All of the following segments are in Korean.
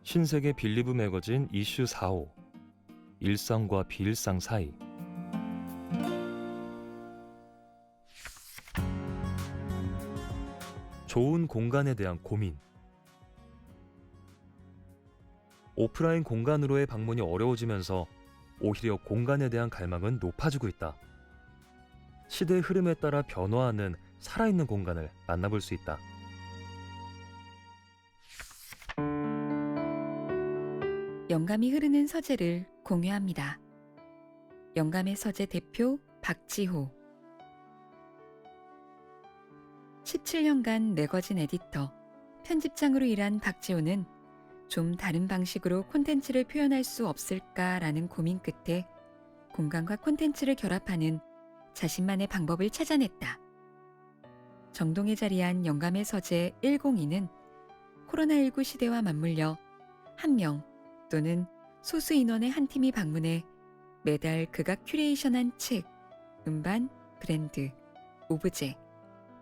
신세계 빌리브 매거진 이슈 4호 일상과 비일상 사이. 좋은 공간에 대한 고민. 오프라인 공간으로의 방문이 어려워지면서 오히려 공간에 대한 갈망은 높아지고 있다. 시대의 흐름에 따라 변화하는 살아있는 공간을 만나볼 수 있다. 영감이 흐르는 서재를 공유합니다. 영감의 서재 대표 박지호. 17년간 매거진 에디터, 편집장으로 일한 박지호는 좀 다른 방식으로 콘텐츠를 표현할 수 없을까라는 고민 끝에 공간과 콘텐츠를 결합하는 자신만의 방법을 찾아냈다. 정동에 자리한 영감의 서재 102는 코로나19 시대와 맞물려 한 명 또는 소수 인원의 한 팀이 방문해 매달 그가 큐레이션한 책, 음반, 브랜드, 오브제,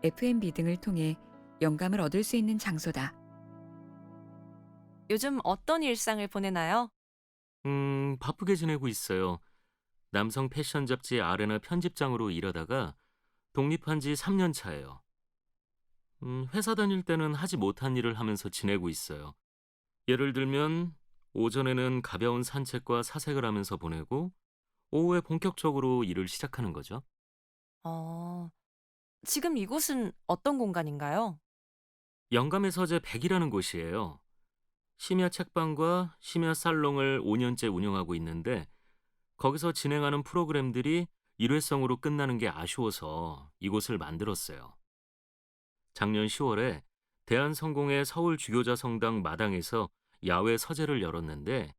F&B 등을 통해 영감을 얻을 수 있는 장소다. 요즘 어떤 일상을 보내나요? 바쁘게 지내고 있어요. 남성 패션 잡지 아레나 편집장으로 일하다가 독립한 지 3년 차예요. 회사 다닐 때는 하지 못한 일을 하면서 지내고 있어요. 예를 들면 오전에는 가벼운 산책과 사색을 하면서 보내고 오후에 본격적으로 일을 시작하는 거죠. 어, 지금 이곳은 어떤 공간인가요? 영감의 서재 100이라는 곳이에요. 심야 책방과 심야 살롱을 5년째 운영하고 있는데 거기서 진행하는 프로그램들이 일회성으로 끝나는 게 아쉬워서 이곳을 만들었어요. 작년 10월에 대한성공회 서울 주교자 성당 마당에서 야외 서재를 열었는데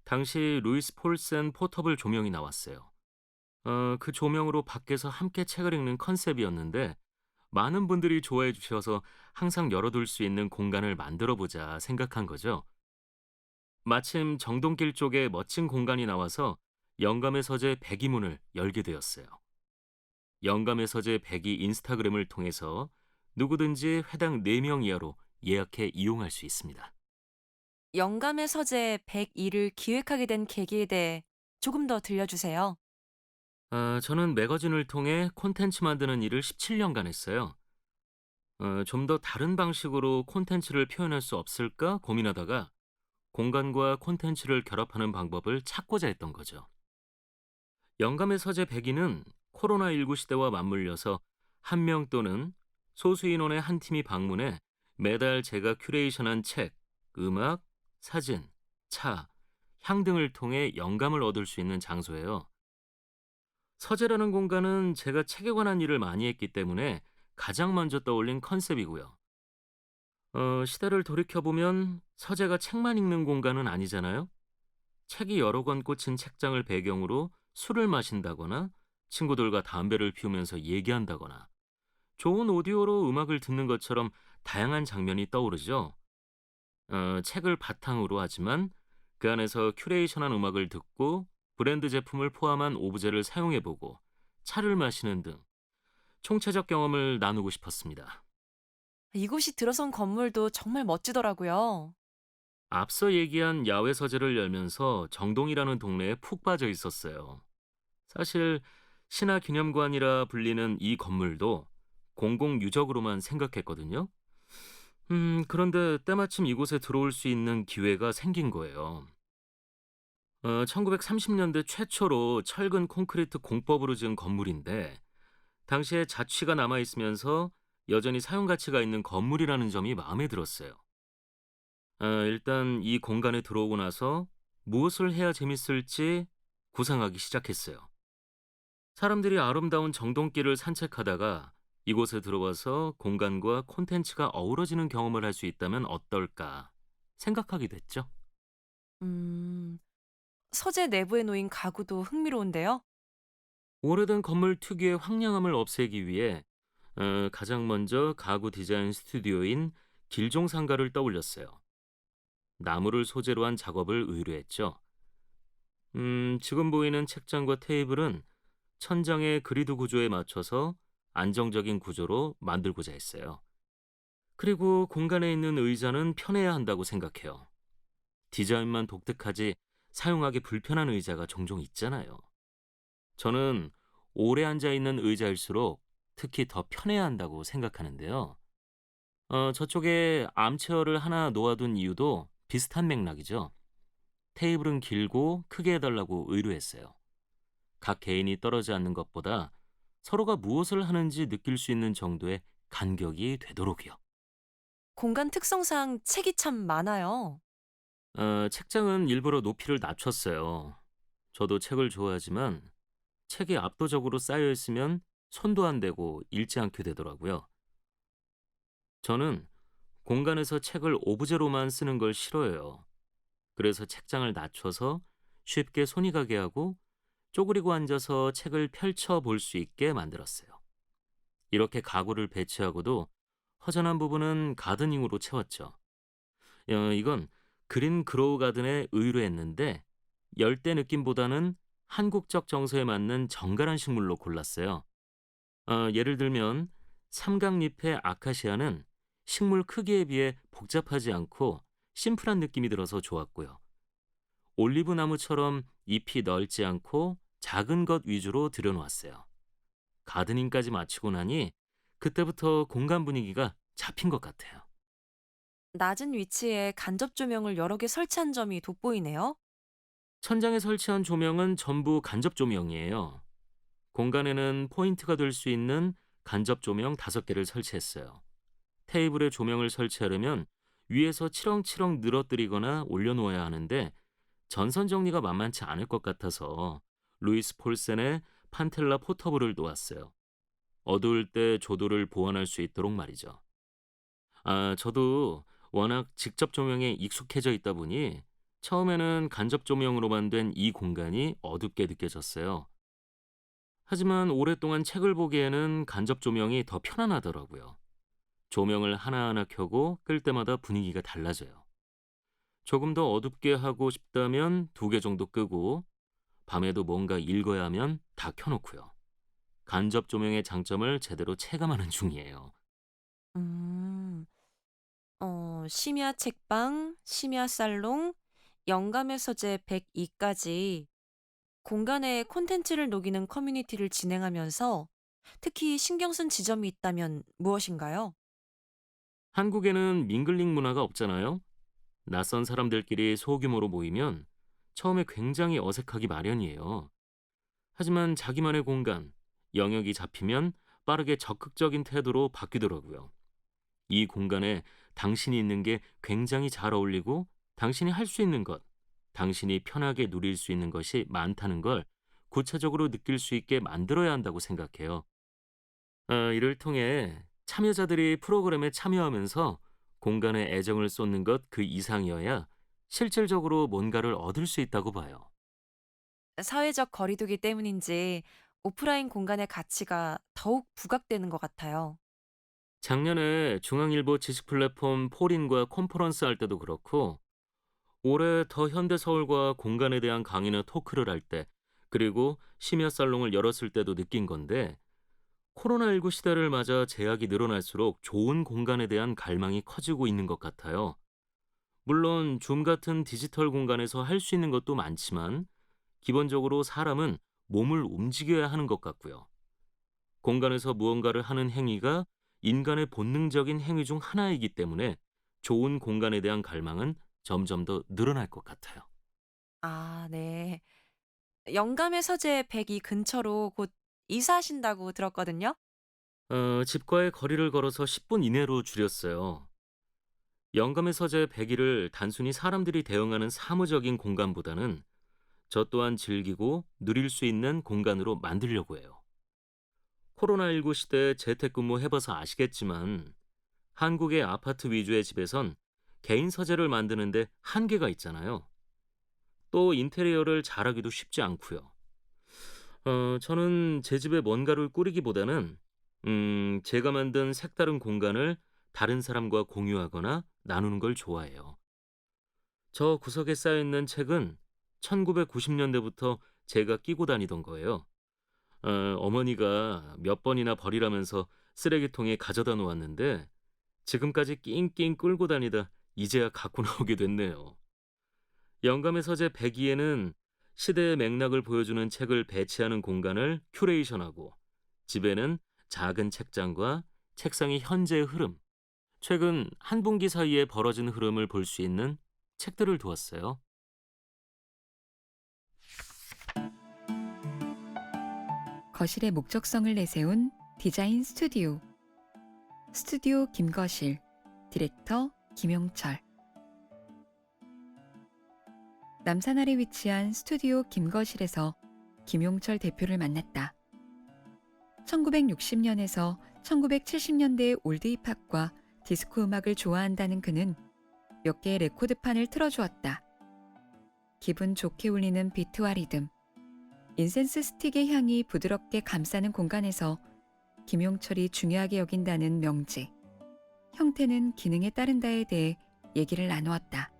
당시 루이스 폴센 포터블 조명이 나왔어요. 그 조명으로 밖에서 함께 책을 읽는 컨셉이었는데 많은 분들이 좋아해 주셔서 항상 열어둘 수 있는 공간을 만들어보자 생각한 거죠. 마침 정동길 쪽에 멋진 공간이 나와서 영감의 서재 100이 문을 열게 되었어요. 영감의 서재 100이 인스타그램을 통해서 누구든지 회당 4명 이하로 예약해 이용할 수 있습니다. 영감의 서재 102를 기획하게 된 계기에 대해 조금 더 들려주세요. 저는 매거진을 통해 콘텐츠 만드는 일을 17년간 했어요. 좀 더 다른 방식으로 콘텐츠를 표현할 수 없을까 고민하다가 공간과 콘텐츠를 결합하는 방법을 찾고자 했던 거죠. 영감의 서재 102는 코로나19 시대와 맞물려서 한 명 또는 소수 인원의 한 팀이 방문해 매달 제가 큐레이션한 책, 음악, 사진, 차, 향 등을 통해 영감을 얻을 수 있는 장소예요. 서재라는 공간은 제가 책에 관한 일을 많이 했기 때문에 가장 먼저 떠올린 컨셉이고요. 시대를 돌이켜보면 서재가 책만 읽는 공간은 아니잖아요. 책이 여러 권 꽂힌 책장을 배경으로 술을 마신다거나 친구들과 담배를 피우면서 얘기한다거나 좋은 오디오로 음악을 듣는 것처럼 다양한 장면이 떠오르죠. 책을 바탕으로 하지만 그 안에서 큐레이션한 음악을 듣고 브랜드 제품을 포함한 오브제를 사용해보고 차를 마시는 등 총체적 경험을 나누고 싶었습니다. 이곳이 들어선 건물도 정말 멋지더라고요. 앞서 얘기한 야외 서재를 열면서 정동이라는 동네에 푹 빠져 있었어요. 사실 신화기념관이라 불리는 이 건물도 공공유적으로만 생각했거든요. 그런데 때마침 이곳에 들어올 수 있는 기회가 생긴 거예요. 1930년대 최초로 철근 콘크리트 공법으로 지은 건물인데 당시에 자취가 남아있으면서 여전히 사용 가치가 있는 건물이라는 점이 마음에 들었어요. 일단 이 공간에 들어오고 나서 무엇을 해야 재밌을지 구상하기 시작했어요. 사람들이 아름다운 정동길을 산책하다가 이곳에 들어와서 공간과 콘텐츠가 어우러지는 경험을 할 수 있다면 어떨까 생각하게 됐죠. 음, 서재 내부에 놓인 가구도 흥미로운데요. 오래된 건물 특유의 황량함을 없애기 위해 가장 먼저 가구 디자인 스튜디오인 길종상가를 떠올렸어요. 나무를 소재로 한 작업을 의뢰했죠. 지금 보이는 책장과 테이블은 천장의 그리드 구조에 맞춰서 안정적인 구조로 만들고자 했어요. 그리고 공간에 있는 의자는 편해야 한다고 생각해요. 디자인만 독특하지 사용하기 불편한 의자가 종종 있잖아요. 저는 오래 앉아 있는 의자일수록 특히 더 편해야 한다고 생각하는데요. 저쪽에 암체어를 하나 놓아둔 이유도 비슷한 맥락이죠. 테이블은 길고 크게 해달라고 의뢰했어요. 각 개인이 떨어져 앉는 것보다 서로가 무엇을 하는지 느낄 수 있는 정도의 간격이 되도록이요. 공간 특성상 책이 참 많아요. 책장은 일부러 높이를 낮췄어요. 저도 책을 좋아하지만 책이 압도적으로 쌓여 있으면 손도 안 대고 읽지 않게 되더라고요. 저는 공간에서 책을 오브제로만 쓰는 걸 싫어해요. 그래서 책장을 낮춰서 쉽게 손이 가게 하고 쪼그리고 앉아서 책을 펼쳐 볼 수 있게 만들었어요. 이렇게 가구를 배치하고도 허전한 부분은 가드닝으로 채웠죠. 이건 그린 그로우 가든에 의뢰했는데 열대 느낌보다는 한국적 정서에 맞는 정갈한 식물로 골랐어요. 예를 들면 삼각잎의 아카시아는 식물 크기에 비해 복잡하지 않고 심플한 느낌이 들어서 좋았고요. 올리브 나무처럼 잎이 넓지 않고 작은 것 위주로 들여놓았어요. 가드닝까지 마치고 나니 그때부터 공간 분위기가 잡힌 것 같아요. 낮은 위치에 간접 조명을 여러 개 설치한 점이 돋보이네요. 천장에 설치한 조명은 전부 간접 조명이에요. 공간에는 포인트가 될 수 있는 간접 조명 5개를 설치했어요. 테이블에 조명을 설치하려면 위에서 치렁치렁 늘어뜨리거나 올려놓아야 하는데 전선 정리가 만만치 않을 것 같아서 루이스 폴센의 판텔라 포터블을 놓았어요. 어두울 때 조도를 보완할 수 있도록 말이죠. 저도 워낙 직접 조명에 익숙해져 있다 보니 처음에는 간접 조명으로만 된 이 공간이 어둡게 느껴졌어요. 하지만 오랫동안 책을 보기에는 간접 조명이 더 편안하더라고요. 조명을 하나하나 켜고 끌 때마다 분위기가 달라져요. 조금 더 어둡게 하고 싶다면 2개 정도 끄고 밤에도 뭔가 읽어야 하면 다 켜놓고요. 간접 조명의 장점을 제대로 체감하는 중이에요. 음, 심야 책방, 심야 살롱, 영감의 서재 102까지 공간에 콘텐츠를 녹이는 커뮤니티를 진행하면서 특히 신경 쓴 지점이 있다면 무엇인가요? 한국에는 밍글링 문화가 없잖아요. 낯선 사람들끼리 소규모로 모이면 처음에 굉장히 어색하기 마련이에요. 하지만 자기만의 공간, 영역이 잡히면 빠르게 적극적인 태도로 바뀌더라고요. 이 공간에 당신이 있는 게 굉장히 잘 어울리고 당신이 할 수 있는 것, 당신이 편하게 누릴 수 있는 것이 많다는 걸 구체적으로 느낄 수 있게 만들어야 한다고 생각해요. 이를 통해 참여자들이 프로그램에 참여하면서 공간에 애정을 쏟는 것 그 이상이어야 실질적으로 뭔가를 얻을 수 있다고 봐요. 사회적 거리두기 때문인지 오프라인 공간의 가치가 더욱 부각되는 것 같아요. 작년에 중앙일보 지식 플랫폼 포린과 컨퍼런스 할 때도 그렇고 올해 더 현대서울과 공간에 대한 강의나 토크를 할 때 그리고 심야 살롱을 열었을 때도 느낀 건데 코로나19 시대를 맞아 제약이 늘어날수록 좋은 공간에 대한 갈망이 커지고 있는 것 같아요. 물론 줌 같은 디지털 공간에서 할 수 있는 것도 많지만 기본적으로 사람은 몸을 움직여야 하는 것 같고요. 공간에서 무언가를 하는 행위가 인간의 본능적인 행위 중 하나이기 때문에 좋은 공간에 대한 갈망은 점점 더 늘어날 것 같아요. 아, 네. 영감의 서재 102 근처로 곧 이사하신다고 들었거든요. 집과의 거리를 걸어서 10분 이내로 줄였어요. 영감의 서재 101을 단순히 사람들이 대응하는 사무적인 공간보다는 저 또한 즐기고 누릴 수 있는 공간으로 만들려고 해요. 코로나19 시대에 재택근무 해봐서 아시겠지만 한국의 아파트 위주의 집에선 개인 서재를 만드는데 한계가 있잖아요. 또 인테리어를 잘하기도 쉽지 않고요. 저는 제 집에 뭔가를 꾸리기보다는 제가 만든 색다른 공간을 다른 사람과 공유하거나 나누는 걸 좋아해요. 저 구석에 쌓여있는 책은 1990년대부터 제가 끼고 다니던 거예요. 어머니가 몇 번이나 버리라면서 쓰레기통에 가져다 놓았는데 지금까지 낑낑 끌고 다니다 이제야 갖고 나오게 됐네요. 영감의 서재 102에는 시대의 맥락을 보여주는 책을 배치하는 공간을 큐레이션하고 집에는 작은 책장과 책상의 현재의 흐름, 최근 한 분기 사이에 벌어진 흐름을 볼 수 있는 책들을 두었어요. 거실의 목적성을 내세운 디자인 스튜디오. 스튜디오 김거실, 디렉터 김용철. 남산 아래 위치한 스튜디오 김거실에서 김용철 대표를 만났다. 1960년에서 1970년대의 올드 힙합과 디스코 음악을 좋아한다는 그는 몇 개의 레코드판을 틀어주었다. 기분 좋게 울리는 비트와 리듬, 인센스 스틱의 향이 부드럽게 감싸는 공간에서 김용철이 중요하게 여긴다는 명제, 형태는 기능에 따른다에 대해 얘기를 나누었다.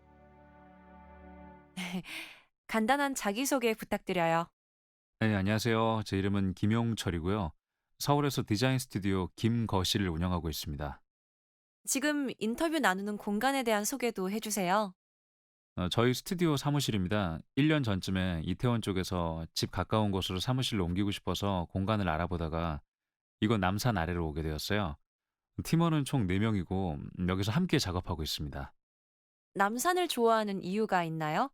간단한 자기소개 부탁드려요. 네, 안녕하세요. 제 이름은 김용철이고요. 서울에서 디자인 스튜디오 김거실을 운영하고 있습니다. 지금 인터뷰 나누는 공간에 대한 소개도 해주세요. 저희 스튜디오 사무실입니다. 1년 전쯤에 이태원 쪽에서 집 가까운 곳으로 사무실로 옮기고 싶어서 공간을 알아보다가 이곳 남산 아래로 오게 되었어요. 팀원은 총 4명이고 여기서 함께 작업하고 있습니다. 남산을 좋아하는 이유가 있나요?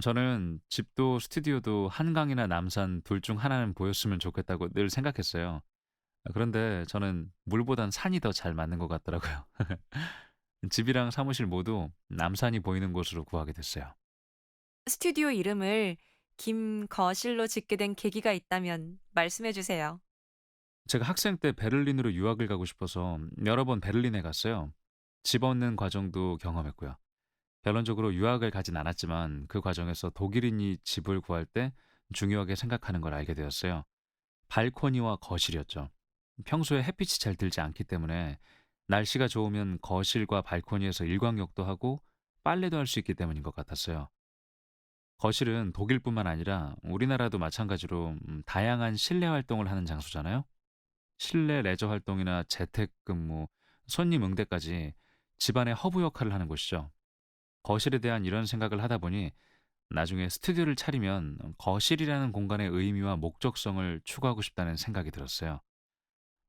저는 집도 스튜디오도 한강이나 남산 둘 중 하나는 보였으면 좋겠다고 늘 생각했어요. 그런데 저는 물보단 산이 더 잘 맞는 것 같더라고요. 집이랑 사무실 모두 남산이 보이는 곳으로 구하게 됐어요. 스튜디오 이름을 김거실로 짓게 된 계기가 있다면 말씀해 주세요. 제가 학생 때 베를린으로 유학을 가고 싶어서 여러 번 베를린에 갔어요. 집 얻는 과정도 경험했고요. 결론적으로 유학을 가진 않았지만 그 과정에서 독일인이 집을 구할 때 중요하게 생각하는 걸 알게 되었어요. 발코니와 거실이었죠. 평소에 햇빛이 잘 들지 않기 때문에 날씨가 좋으면 거실과 발코니에서 일광욕도 하고 빨래도 할 수 있기 때문인 것 같았어요. 거실은 독일뿐만 아니라 우리나라도 마찬가지로 다양한 실내 활동을 하는 장소잖아요. 실내 레저 활동이나 재택근무, 손님 응대까지 집안의 허브 역할을 하는 곳이죠. 거실에 대한 이런 생각을 하다 보니 나중에 스튜디오를 차리면 거실이라는 공간의 의미와 목적성을 추구하고 싶다는 생각이 들었어요.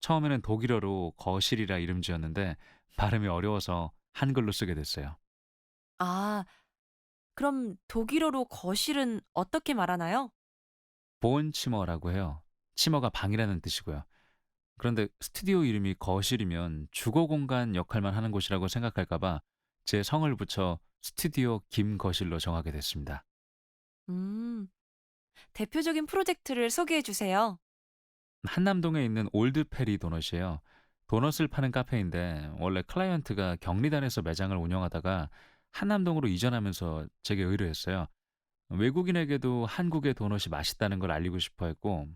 처음에는 독일어로 거실이라 이름 지었는데 발음이 어려워서 한글로 쓰게 됐어요. 아, 그럼 독일어로 거실은 어떻게 말하나요? 보온치머라고 해요. 치머가 방이라는 뜻이고요. 그런데 스튜디오 이름이 거실이면 주거 공간 역할만 하는 곳이라고 생각할까봐 제 성을 붙여 스튜디오 김거실로 정하게 됐습니다. 음, 대표적인 프로젝트를 소개해 주세요. 한남동에 있는 올드페리 도넛이에요. 도넛을 파는 카페인데 원래 클라이언트가 경리단에서 매장을 운영하다가 한남동으로 이전하면서 제게 의뢰했어요. 외국인에게도 한국의 도넛이 맛있다는 걸 알리고 싶어 했고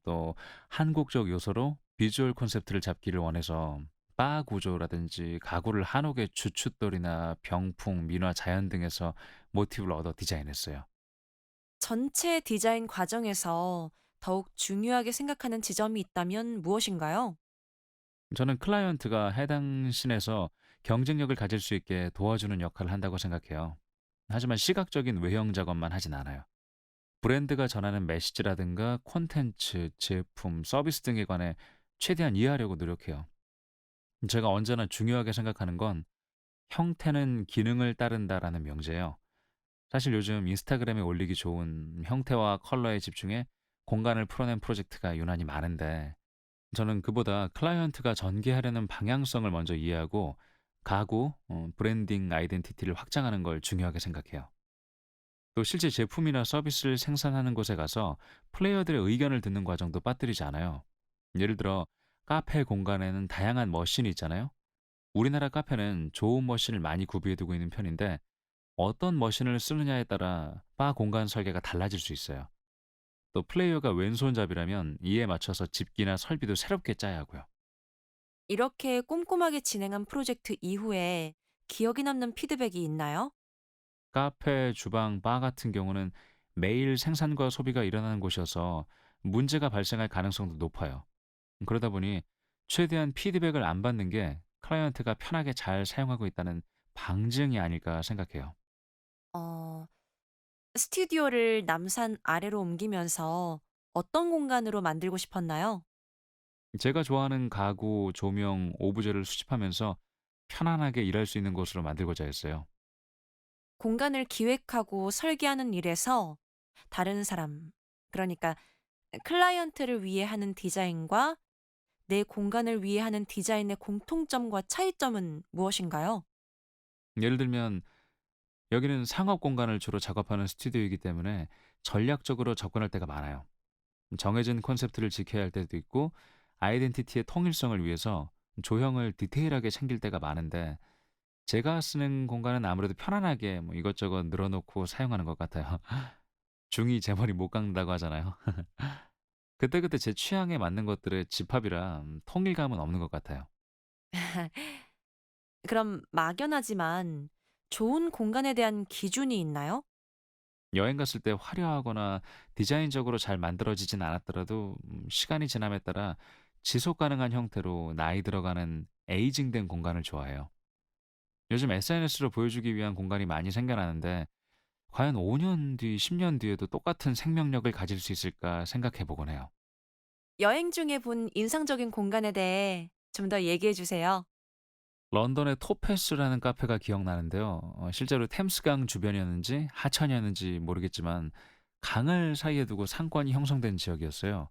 또 한국적 요소로 비주얼 콘셉트를 잡기를 원해서 바 구조라든지 가구를 한옥의 주춧돌이나 병풍, 민화, 자연 등에서 모티브를 얻어 디자인했어요. 전체 디자인 과정에서 더욱 중요하게 생각하는 지점이 있다면 무엇인가요? 저는 클라이언트가 해당 씬에서 경쟁력을 가질 수 있게 도와주는 역할을 한다고 생각해요. 하지만 시각적인 외형 작업만 하진 않아요. 브랜드가 전하는 메시지라든가 콘텐츠, 제품, 서비스 등에 관해 최대한 이해하려고 노력해요. 제가 언제나 중요하게 생각하는 건 형태는 기능을 따른다라는 명제예요. 사실 요즘 인스타그램에 올리기 좋은 형태와 컬러에 집중해 공간을 풀어낸 프로젝트가 유난히 많은데 저는 그보다 클라이언트가 전개하려는 방향성을 먼저 이해하고 가구, 브랜딩 아이덴티티를 확장하는 걸 중요하게 생각해요. 또 실제 제품이나 서비스를 생산하는 곳에 가서 플레이어들의 의견을 듣는 과정도 빠뜨리지 않아요. 예를 들어 카페 공간에는 다양한 머신이 있잖아요. 우리나라 카페는 좋은 머신을 많이 구비해두고 있는 편인데 어떤 머신을 쓰느냐에 따라 바 공간 설계가 달라질 수 있어요. 또 플레이어가 왼손잡이라면 이에 맞춰서 집기나 설비도 새롭게 짜야 하고요. 이렇게 꼼꼼하게 진행한 프로젝트 이후에 기억에 남는 피드백이 있나요? 카페, 주방, 바 같은 경우는 매일 생산과 소비가 일어나는 곳이어서 문제가 발생할 가능성도 높아요. 그러다 보니 최대한 피드백을 안 받는 게 클라이언트가 편하게 잘 사용하고 있다는 방증이 아닐까 생각해요. 어, 스튜디오를 남산 아래로 옮기면서 어떤 공간으로 만들고 싶었나요? 제가 좋아하는 가구, 조명, 오브제를 수집하면서 편안하게 일할 수 있는 곳으로 만들고자 했어요. 공간을 기획하고 설계하는 일에서 다른 사람, 그러니까 클라이언트를 위해 하는 디자인과 내 공간을 위해 하는 디자인의 공통점과 차이점은 무엇인가요? 예를 들면 여기는 상업 공간을 주로 작업하는 스튜디오이기 때문에 전략적으로 접근할 때가 많아요. 정해진 콘셉트를 지켜야 할 때도 있고 아이덴티티의 통일성을 위해서 조형을 디테일하게 챙길 때가 많은데 제가 쓰는 공간은 아무래도 편안하게 뭐 이것저것 늘어놓고 사용하는 것 같아요. 중이 제 머리 못 깎는다고 하잖아요. 그때그때 제 취향에 맞는 것들의 집합이라 통일감은 없는 것 같아요. 그럼 막연하지만 좋은 공간에 대한 기준이 있나요? 여행 갔을 때 화려하거나 디자인적으로 잘 만들어지진 않았더라도 시간이 지남에 따라 지속 가능한 형태로 나이 들어가는 에이징된 공간을 좋아해요. 요즘 SNS로 보여주기 위한 공간이 많이 생겨나는데 과연 5년 뒤, 10년 뒤에도 똑같은 생명력을 가질 수 있을까 생각해 보곤 해요. 여행 중에 본 인상적인 공간에 대해 좀 더 얘기해 주세요. 런던의 토페스라는 카페가 기억나는데요. 실제로 템스강 주변이었는지 하천이었는지 모르겠지만 강을 사이에 두고 상권이 형성된 지역이었어요.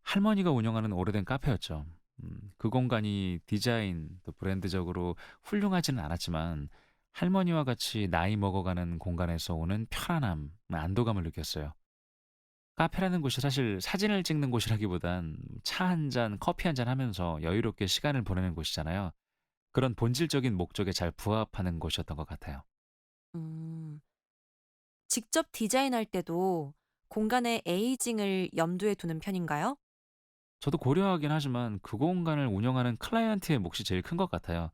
할머니가 운영하는 오래된 카페였죠. 그 공간이 디자인 또 브랜드적으로 훌륭하지는 않았지만 할머니와 같이 나이 먹어가는 공간에서 오는 편안함, 안도감을 느꼈어요. 카페라는 곳이 사실 사진을 찍는 곳이라기보단 차 한 잔, 커피 한 잔 하면서 여유롭게 시간을 보내는 곳이잖아요. 그런 본질적인 목적에 잘 부합하는 곳이었던 것 같아요. 음, 직접 디자인할 때도 공간의 에이징을 염두에 두는 편인가요? 저도 고려하긴 하지만 그 공간을 운영하는 클라이언트의 몫이 제일 큰 것 같아요.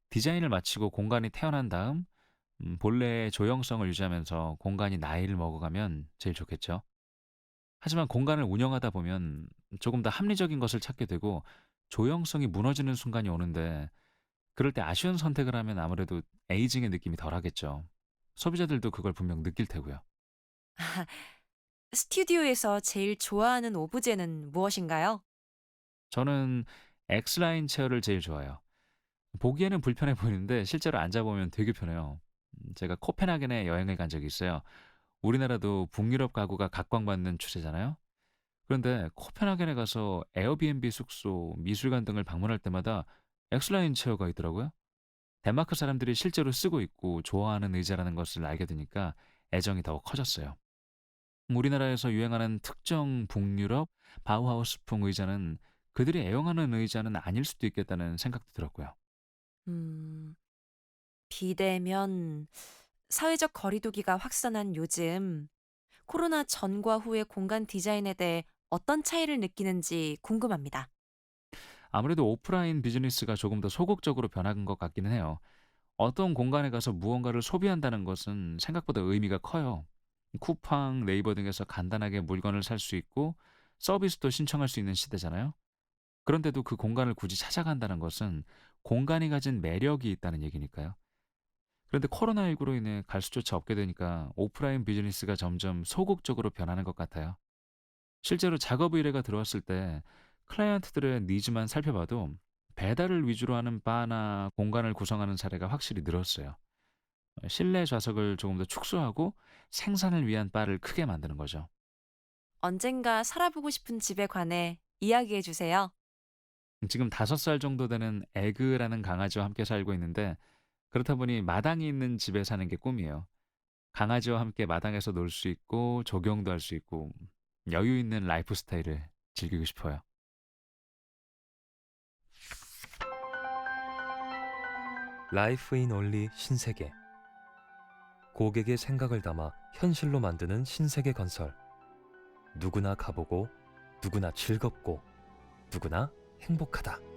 디자인을 마치고 공간이 태어난 다음 본래의 조형성을 유지하면서 공간이 나이를 먹어가면 제일 좋겠죠. 하지만 공간을 운영하다 보면 조금 더 합리적인 것을 찾게 되고 조형성이 무너지는 순간이 오는데 그럴 때 아쉬운 선택을 하면 아무래도 에이징의 느낌이 덜하겠죠. 소비자들도 그걸 분명 느낄 테고요. 스튜디오에서 제일 좋아하는 오브제는 무엇인가요? 저는 X라인 체어를 제일 좋아해요. 보기에는 불편해 보이는데 실제로 앉아보면 되게 편해요. 제가 코펜하겐에 여행을 간 적이 있어요. 우리나라도 북유럽 가구가 각광받는 추세잖아요. 그런데 코펜하겐에 가서 에어비앤비 숙소, 미술관 등을 방문할 때마다 엑슬라인 체어가 있더라고요. 덴마크 사람들이 실제로 쓰고 있고 좋아하는 의자라는 것을 알게 되니까 애정이 더욱 커졌어요. 우리나라에서 유행하는 특정 북유럽 바우하우스풍 의자는 그들이 애용하는 의자는 아닐 수도 있겠다는 생각도 들었고요. 음, 비대면, 사회적 거리두기가 확산한 요즘 코로나 전과 후의 공간 디자인에 대해 어떤 차이를 느끼는지 궁금합니다. 아무래도 오프라인 비즈니스가 조금 더 소극적으로 변한 것 같기는 해요. 어떤 공간에 가서 무언가를 소비한다는 것은 생각보다 의미가 커요. 쿠팡, 네이버 등에서 간단하게 물건을 살 수 있고 서비스도 신청할 수 있는 시대잖아요. 그런데도 그 공간을 굳이 찾아간다는 것은 공간이 가진 매력이 있다는 얘기니까요. 그런데 코로나19로 인해 갈 수조차 없게 되니까 오프라인 비즈니스가 점점 소극적으로 변하는 것 같아요. 실제로 작업 의뢰가 들어왔을 때 클라이언트들의 니즈만 살펴봐도 배달을 위주로 하는 바나 공간을 구성하는 사례가 확실히 늘었어요. 실내 좌석을 조금 더 축소하고 생산을 위한 바를 크게 만드는 거죠. 언젠가 살아보고 싶은 집에 관해 이야기해 주세요. 지금 5살 정도 되는 에그라는 강아지와 함께 살고 있는데 그렇다 보니 마당이 있는 집에 사는 게 꿈이에요. 강아지와 함께 마당에서 놀 수 있고 조경도 할 수 있고 여유 있는 라이프 스타일을 즐기고 싶어요. 라이프 인 올리 신세계. 고객의 생각을 담아 현실로 만드는 신세계 건설. 누구나 가보고 누구나 즐겁고 누구나 행복하다.